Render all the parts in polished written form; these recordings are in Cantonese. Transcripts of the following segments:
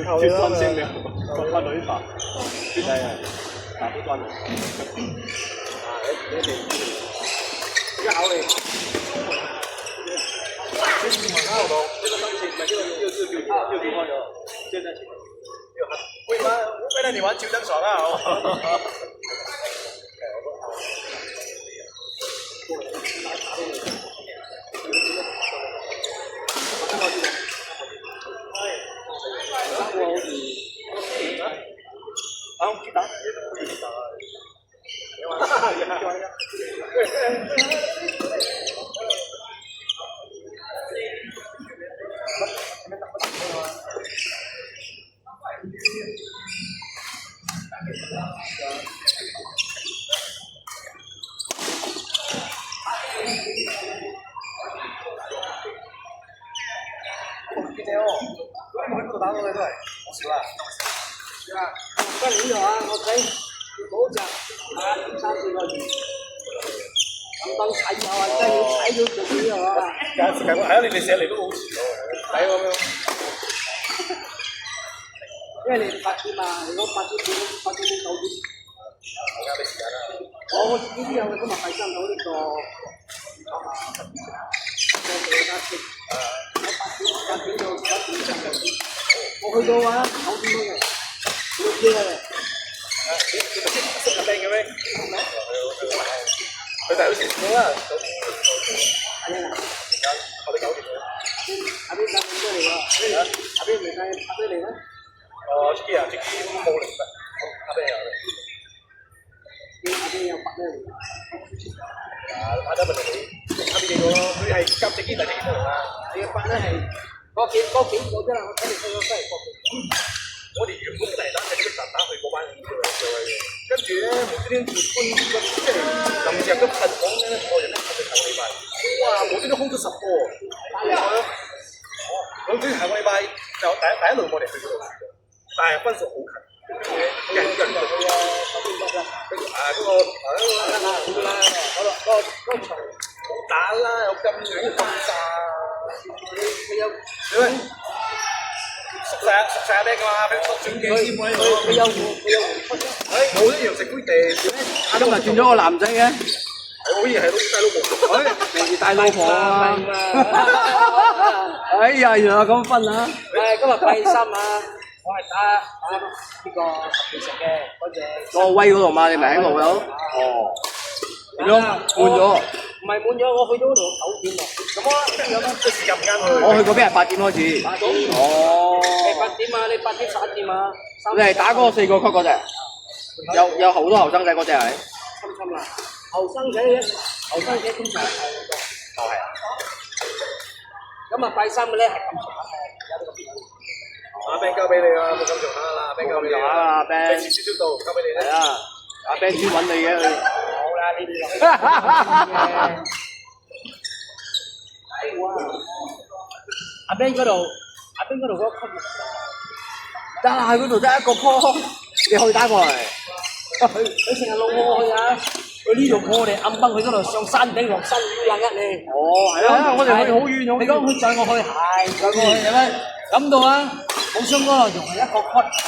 脫乾先了，翻女排，脫係打不斷。你哋而家考慮，這是馬上動，這個東西沒又丟開了，現在為了你玩就真爽啊！跟住呢我睇嗰隻3-4個月，咁當踩油啊，真係要踩到做呢個啊！係啊，你哋寫嚟都好遲喎，睇咁樣。因為你8點嘛，如果8點半、9點。我啱啲時間啦。我自己都有嘅，今日快3到呢個8點到11點，我去到啊9點鐘嘅。6點嘅，識阿 Ben 嘅咩？佢大好前鋒啦，係啊，我哋9點嘅。阿邊8點鐘嚟㗎？阿邊未計8點嚟咩？出機啊，出機冇嚟㗎，阿 Ben 有嚟。阿邊有8點嚟。8點咪就你，阿邊幾個咯？佢係夾隻機大隻機嚟㗎。你嘅8咧係嗰幾個啫啦，我睇你睇咗真係我哋原本嚟單係啲特打去嗰班人做嘅，跟住咧無端端搬個即係臨時入咗噴房咧，我人咧噴咗下個禮拜，哇！無端端空咗10個，我哋下個禮拜就第一輪我哋去嗰度，但係分數好近，人去啊，嗰個場好打啦，有金魚金沙，佢有熟晒阿 Ben 㗎嘛，轉幾師傅喺度，佢有換出啫。冇一樣食杯地。今日轉咗個男仔嘅，好似係大老婆。平時大老婆啊！哎呀，原來咁分啊！今日拜3啊，我係打呢個10食嘅嗰隻。個威嗰度嘛，你咪喺嗰度？哦。點樣？換咗？唔係滿咗，我去到嗰度9點喎。咁啊，有乜時間唔啱去？我去嗰邊係8點開始。8點。哦。你8點啊？你8點11點啊？你係打嗰個4個級嗰隻？有好多後生仔嗰隻係？侵啦！後生仔通常係個。就係啊。咁啊，拜3嘅咧係咁上下嘅，而家呢個邊？阿 Ben 交俾你啊，冇咁上下啦，阿 Ben 交俾你啊，阿 Ben。遲少少到，交俾你啦。係啊，阿 Ben 專揾你嘅佢。好啦，呢啲又。阿 Ben 嗰度嗰個級。得啦，喺嗰度得一個波，你可以打過嚟。佢成日路我去啊！佢呢度我哋暗崩去嗰度上山頂落山都21你。哦，係啊，我哋去好遠好遠。你講佢載我去係載我去係咪？咁到啊，冇相干啊，仲係一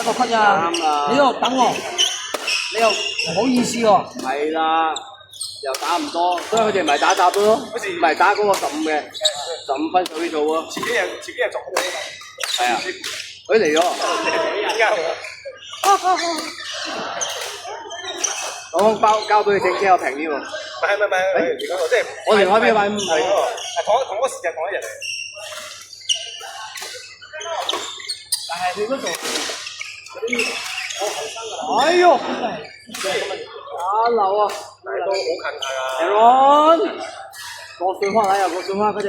個級咋？啱啦。你喺度等我，你又唔好意思喎。係啦。又打唔多，所以佢哋唔係打雜咯，唔係打嗰個15嘅，15分水做喎。前幾日撞到係啊，佢嚟咗。我交俾佢整車又平啲喎。唔係，你講即係我哋開邊位唔係嗰個，係同一個時間同一日嚟。但係佢嗰度嗰啲好後生㗎啦。哎呦！打流啊！但係都好近下㗎。Aaron，過水花嚟啊！過水花嗰隻，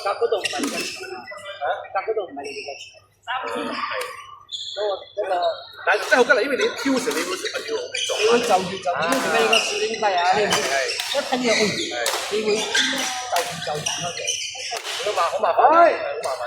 隔嗰度唔係嘅，隔嗰度唔係你哋嘅。嗰個，但係真係好吉利，因為你挑時你會食乜嘢做？你會就住你個士領費啊！你一聽嘢你會就住嗰隻。好麻煩，好麻煩。